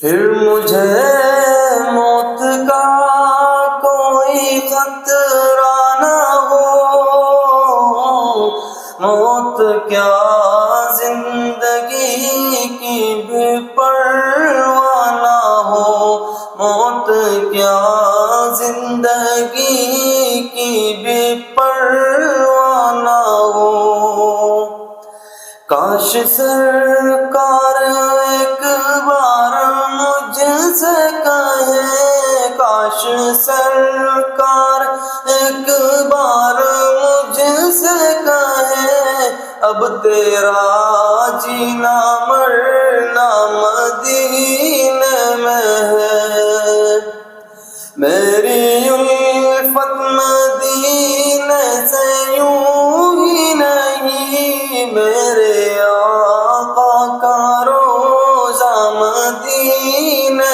پھر مجھے موت کا کوئی خطرہ نہ ہو، موت کیا زندگی کی بھی پرواہ نہ ہو، موت کیا زندگی کی بھی پرواہ نہ ہو۔ کاش سرکار ایک بار مجھ سے کہے، کاش سرکار ایک بار مجھ سے کہے، اب تیرا جینا مرنا مدینے میں ہے۔ میری الفت مدینے سے یوں ہی نہیں، میرے آقا کا روضہ مدینے